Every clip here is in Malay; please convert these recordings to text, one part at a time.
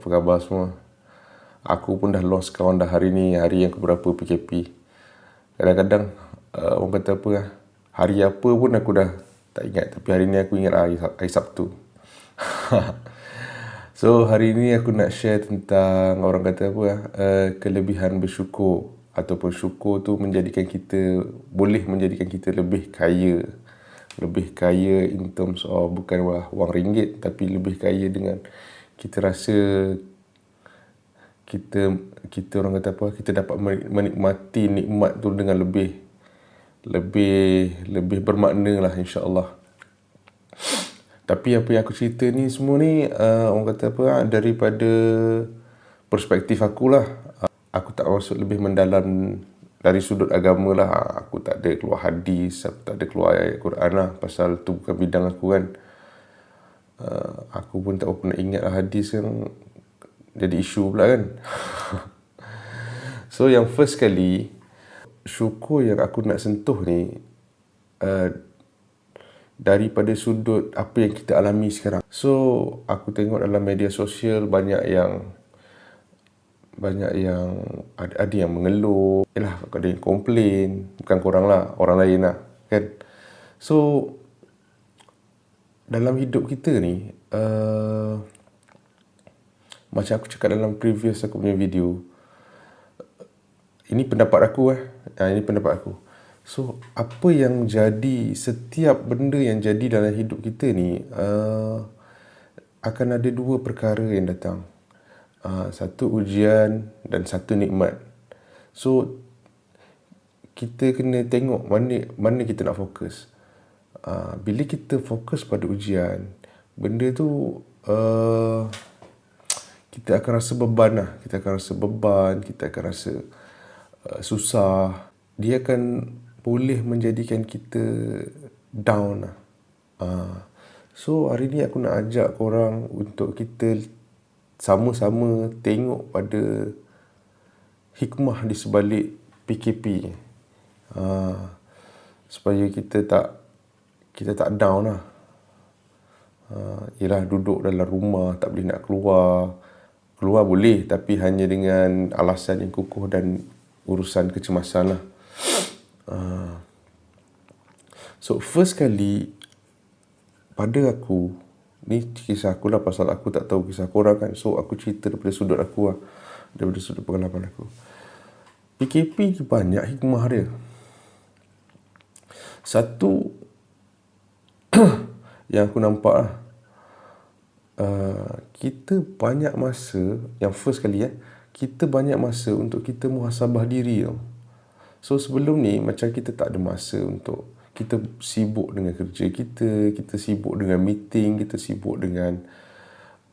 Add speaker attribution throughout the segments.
Speaker 1: Apa khabar semua? Aku pun dah lost kawan dah hari ni, hari yang keberapa PKP. Kadang-kadang orang kata apa lah, hari apa pun aku dah tak ingat. Tapi hari ni aku ingat hari Sabtu. So hari ni aku nak share tentang orang kata apa lah, kelebihan bersyukur. Ataupun syukur tu boleh menjadikan kita lebih kaya. Lebih kaya in terms of bukan wang ringgit, tapi lebih kaya dengan kita rasa kita orang kata apa, kita dapat menikmati nikmat tu dengan lebih bermakna lah, insya-Allah. Tapi apa yang aku cerita ni semua ni orang kata apa, daripada perspektif akulah. Aku tak masuk lebih mendalam dari sudut agama lah. Aku tak ada keluar hadis, aku tak ada keluar ayat Quran lah, pasal tu bukan bidang aku kan. Aku pun tak pernah ingat lah hadis kan, jadi isu pula kan. So yang first kali, syukur yang aku nak sentuh ni daripada sudut apa yang kita alami sekarang. So aku tengok dalam media sosial banyak yang ada yang mengeluh, ada yang komplain, bukan korang lah, orang lain lah kan. So dalam hidup kita ni, macam aku cakap dalam previous aku punya video, ini pendapat aku ini pendapat aku. So apa yang jadi, setiap benda yang jadi dalam hidup kita ni akan ada dua perkara yang datang. Satu ujian dan satu nikmat. So kita kena tengok mana kita nak fokus. Bila kita fokus pada ujian, benda tu kita akan rasa beban lah. Kita akan rasa susah. Dia akan boleh menjadikan kita down lah. So hari ni aku nak ajak korang untuk kita sama-sama tengok pada hikmah di sebalik PKP. Supaya kita tak down lah. Yelah, duduk dalam rumah, tak boleh nak keluar. Keluar boleh, tapi hanya dengan alasan yang kukuh dan urusan kecemasan lah. So first kali pada aku, ni kisah aku lah, pasal aku tak tahu kisah korang kan. So aku cerita daripada sudut aku lah, daripada sudut pengalaman aku. PKP ni banyak hikmah dia. Satu yang aku nampak lah, kita banyak masa, yang first kali kita banyak masa untuk kita muhasabah diri tau. So sebelum ni macam kita tak ada masa untuk, kita sibuk dengan kerja kita sibuk dengan meeting, kita sibuk dengan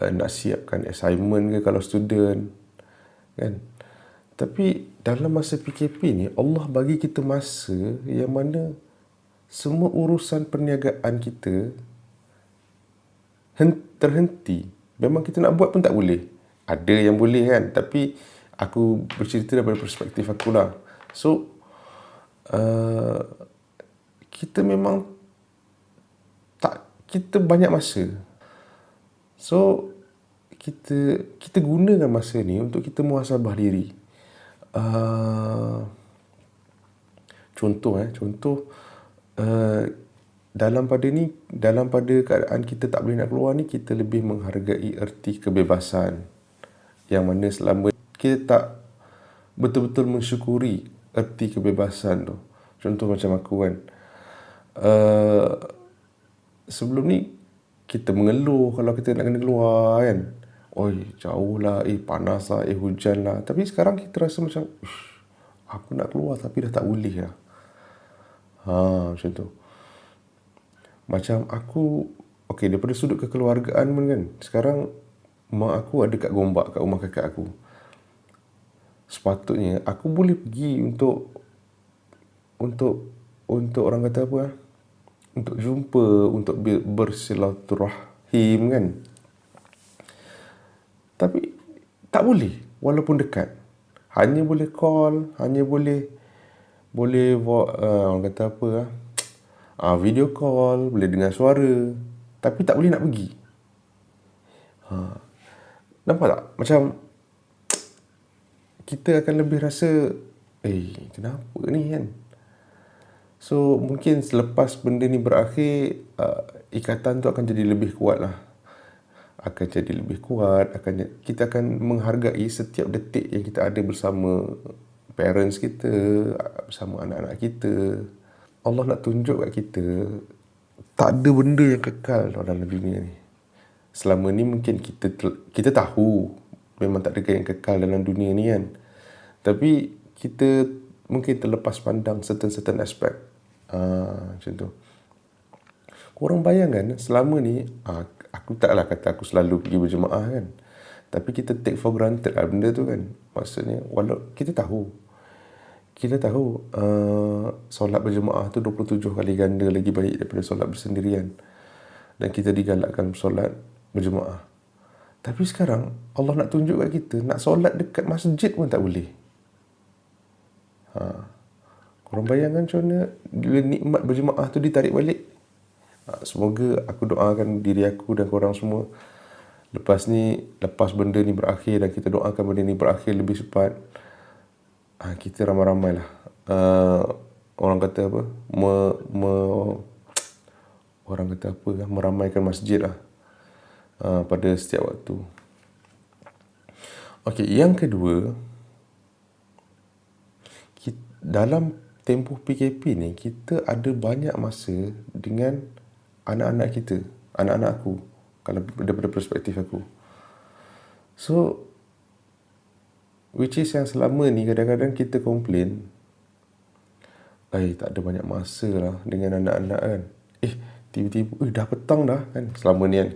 Speaker 1: nak siapkan assignment ke kalau student kan. Tapi dalam masa PKP ni, Allah bagi kita masa yang mana semua urusan perniagaan kita terhenti. Memang kita nak buat pun tak boleh. Ada yang boleh kan, tapi aku bercerita daripada perspektif aku lah. So kita memang kita banyak masa. So kita gunakan masa ni untuk kita muhasabah diri. Contoh dalam pada keadaan kita tak boleh nak keluar ni, kita lebih menghargai erti kebebasan, yang mana selama kita tak betul-betul mensyukuri erti kebebasan tu. Contoh macam aku kan, sebelum ni kita mengeluh kalau kita nak kena keluar kan. Oi, jauh lah, panas lah, hujan lah. Tapi sekarang kita rasa macam, aku nak keluar tapi dah tak boleh lah. Macam tu. Macam aku, daripada sudut kekeluargaan pun kan, sekarang mak aku ada kat Gombak, kat rumah kakak aku. Sepatutnya aku boleh pergi untuk orang kata apa, untuk jumpa, untuk bersilaturahim kan. Tapi tak boleh, walaupun dekat. Hanya boleh call, hanya boleh orang kata apa, video call, boleh dengar suara, tapi tak boleh nak pergi. Nampak tak? Macam kita akan lebih rasa, kenapa ni kan? So mungkin selepas benda ni berakhir, ikatan tu akan jadi lebih kuat lah. Akan jadi lebih kuat, kita akan menghargai setiap detik yang kita ada bersama parents kita, bersama anak-anak kita. Allah nak tunjuk kat kita, tak ada benda yang kekal dalam dunia ni. Selama ni mungkin kita tahu memang tak ada yang kekal dalam dunia ni kan. Tapi kita mungkin terlepas pandang certain aspek. Macam tu. Korang bayangkan selama ni, aku taklah kata aku selalu pergi berjemaah kan. Tapi kita take for granted lah benda tu kan. Maksudnya, walau kita tahu solat berjemaah tu 27 kali ganda lagi baik daripada solat bersendirian. Dan kita digalakkan solat berjemaah. Tapi sekarang Allah nak tunjuk kat kita, nak solat dekat masjid pun tak boleh. Korang bayangkan macam mana bila nikmat berjemaah tu ditarik balik. Semoga aku doakan diri aku dan korang semua, lepas benda ni berakhir, dan kita doakan benda ni berakhir lebih cepat, kita ramai-ramai lah, orang kata apa, meramaikan masjid lah, pada setiap waktu. Okey, yang kedua, dalam tempoh PKP ni, kita ada banyak masa dengan anak-anak kita, anak-anak aku, kalau daripada perspektif aku. So, which is yang selama ni kadang-kadang kita komplain, tak ada banyak masa lah dengan anak-anak kan. Tiba-tiba, dah petang dah kan. Selama ni kan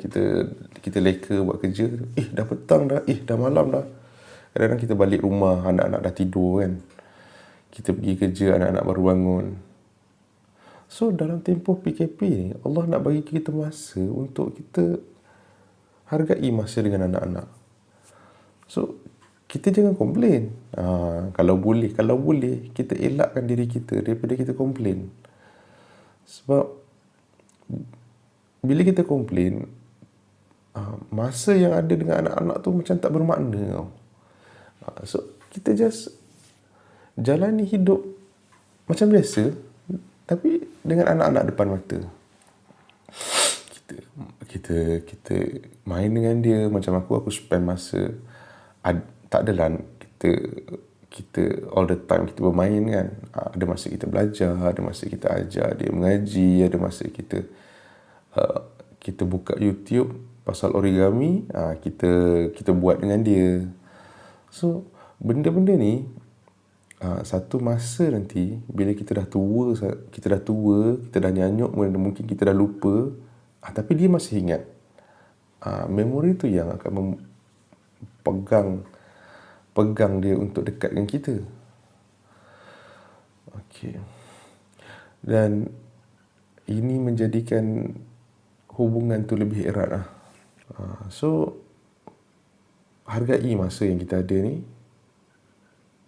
Speaker 1: kita leka buat kerja, dah petang dah, dah malam dah. Kadang-kadang kita balik rumah, anak-anak dah tidur kan. Kita pergi kerja, anak-anak baru bangun. So, dalam tempoh PKP ni, Allah nak bagi kita masa untuk kita hargai masa dengan anak-anak. So, kita jangan komplain. Kalau boleh, kita elakkan diri kita daripada kita komplain. Sebab, bila kita komplain, masa yang ada dengan anak-anak tu macam tak bermakna tau. So, kita just jalani hidup macam biasa, tapi dengan anak-anak depan mata. Kita main dengan dia. Macam aku spend masa, tak adalah kita all the time kita bermain kan. Ada masa kita belajar, ada masa kita ajar dia mengaji, ada masa kita buka YouTube pasal origami, kita buat dengan dia. So, benda-benda ni, satu masa nanti bila kita dah tua, kita dah nyanyuk, mungkin kita dah lupa, tapi dia masih ingat. Memori tu yang akan pegang dia untuk dekat dengan kita. Okey. Dan ini menjadikan hubungan tu lebih erat lah. So, hargai masa yang kita ada ni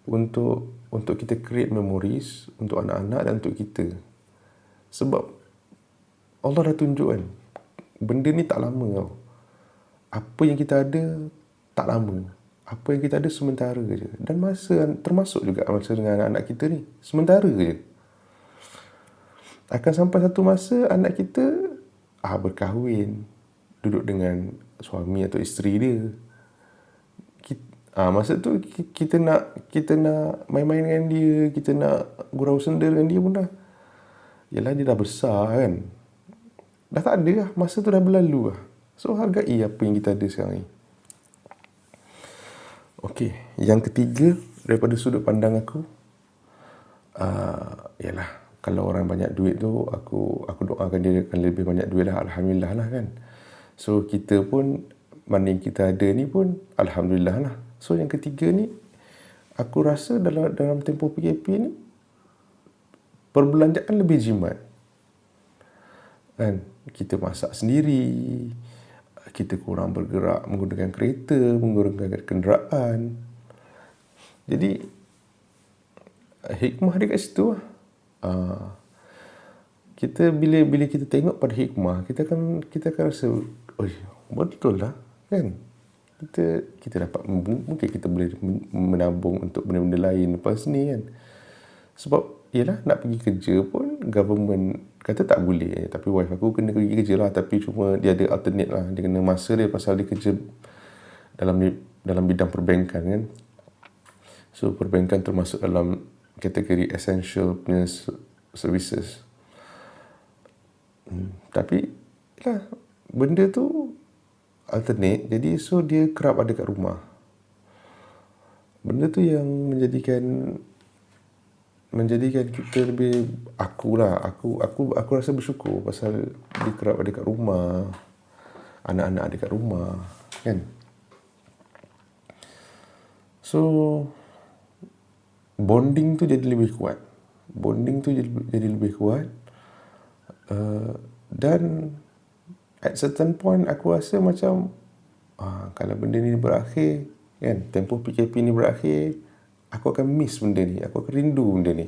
Speaker 1: untuk kita create memories untuk anak-anak dan untuk kita. Sebab Allah dah tunjuk kan, benda ni tak lama tau. Apa yang kita ada tak lama. Apa yang kita ada sementara je. Dan masa, termasuk juga masa dengan anak-anak kita ni, sementara je. Akan sampai satu masa anak kita berkahwin, duduk dengan suami atau isteri dia. Masa tu kita nak main-main dengan dia, kita nak gurau senda dengan dia pun dah, yalah, dia dah besar kan. Dah tak ada lah, masa tu dah berlalu lah. So, hargai apa yang kita ada sekarang ni. Okey, yang ketiga daripada sudut pandang aku, yalah, kalau orang banyak duit tu, aku doakan dia akan lebih banyak duit lah, alhamdulillah lah kan. So, kita pun, mana yang kita ada ni pun alhamdulillah lah. So, yang ketiga ni, aku rasa dalam tempoh PKP ni, perbelanjaan lebih jimat. Kan? Kita masak sendiri, kita kurang bergerak menggunakan kereta, menggunakan kenderaan. Jadi, hikmah dia kat situ lah. Kita bila kita tengok pada hikmah, kita akan rasa, betul lah kan. kita dapat, mungkin kita boleh menabung untuk benda-benda lain lepas ni kan. Sebab yelah, nak pergi kerja pun government kata tak boleh, tapi wife aku kena pergi kerja lah, tapi cuma dia ada alternate lah, dia kena masa dia pasal dia kerja dalam bidang perbankan kan. So perbankan termasuk dalam kategori essential punya services. Tapi lah, benda tu alternate, jadi so dia kerap ada kat rumah. Benda tu yang menjadikan kita lebih, aku rasa bersyukur pasal dia kerap ada kat rumah, anak-anak ada kat rumah kan. So bonding tu jadi lebih kuat. Dan at certain point aku rasa macam kalau benda ni berakhir kan, tempoh PKP ni berakhir, aku akan miss benda ni, aku akan rindu benda ni.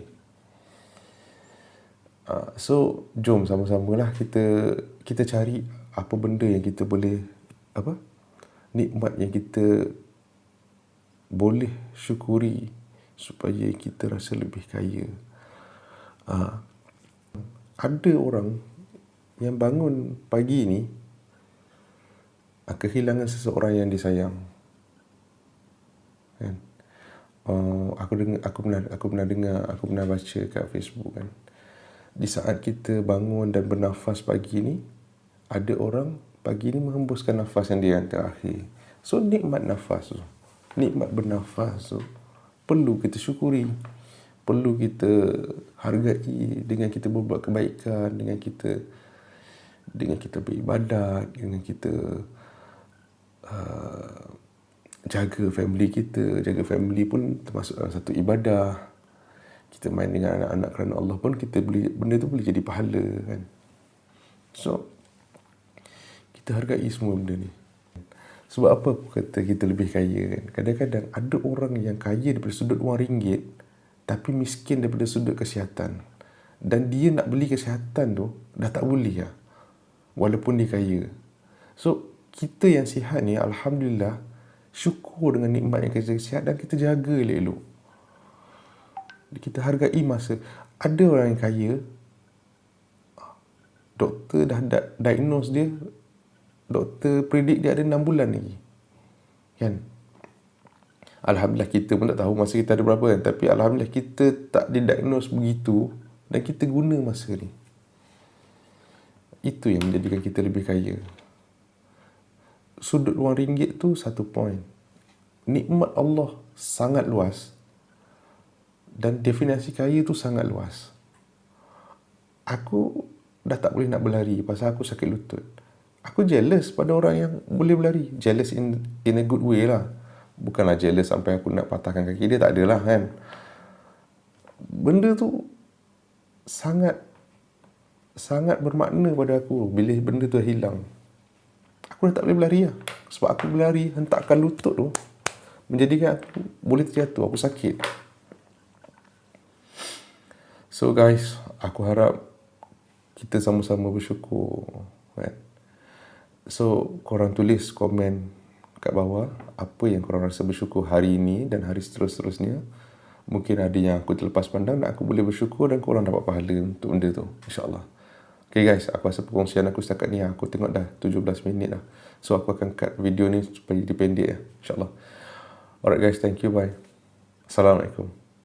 Speaker 1: So jom sama-sama lah kita cari apa benda yang kita boleh, nikmat yang kita boleh syukuri supaya kita rasa lebih kaya. Ada orang yang bangun pagi ni kehilangan seseorang yang disayang kan. Aku pernah baca kat Facebook kan, di saat kita bangun dan bernafas pagi ni, ada orang pagi ni menghembuskan nafas yang dia yang terakhir. So nikmat nafas tu, nikmat bernafas tu perlu kita syukuri, perlu kita hargai dengan kita berbuat kebaikan, dengan kita beribadat, dengan kita jaga family kita. Jaga family pun termasuk dalam satu ibadah. Kita main dengan anak-anak kerana Allah pun benda tu boleh jadi pahala kan. So kita hargai semua benda ni. Sebab apa aku kata kita lebih kaya kan? Kadang-kadang ada orang yang kaya daripada sudut wang ringgit tapi miskin daripada sudut kesihatan. Dan dia nak beli kesihatan tu dah tak boleh lah, walaupun dia kaya. So kita yang sihat ni, alhamdulillah, syukur dengan nikmat yang kita sihat dan kita jaga elok-elok. Kita hargai masa. Ada orang yang kaya, doktor dah diagnose dia, doktor predict dia ada 6 bulan lagi kan. Alhamdulillah kita pun tak tahu masa kita ada berapa kan, tapi alhamdulillah kita tak didiagnose begitu dan kita guna masa ni. Itu yang menjadikan kita lebih kaya. Sudut wang ringgit tu satu point. Nikmat Allah sangat luas dan definisi kaya tu sangat luas. Aku dah tak boleh nak berlari pasal aku sakit lutut. Aku jealous pada orang yang boleh berlari. Jealous in a good way lah. Bukanlah jealous sampai aku nak patahkan kaki dia, tak adalah kan. Benda tu sangat bermakna pada aku bila benda tu dah hilang. Aku dah tak boleh berlari lah. Sebab aku berlari, hentakkan lutut tu menjadikan aku boleh terjatuh, aku sakit. So guys, aku harap kita sama-sama bersyukur kan. So korang tulis komen kat bawah apa yang korang rasa bersyukur hari ini dan hari seterusnya. Mungkin ada yang aku terlepas pandang dan aku boleh bersyukur dan korang dapat pahala untuk benda tu, insyaAllah. Okay guys, aku rasa perkongsian aku setakat ni, aku tengok dah 17 minit dah. So aku akan cut video ni supaya dia pendek ya, insyaAllah. Alright guys, thank you, bye. Assalamualaikum.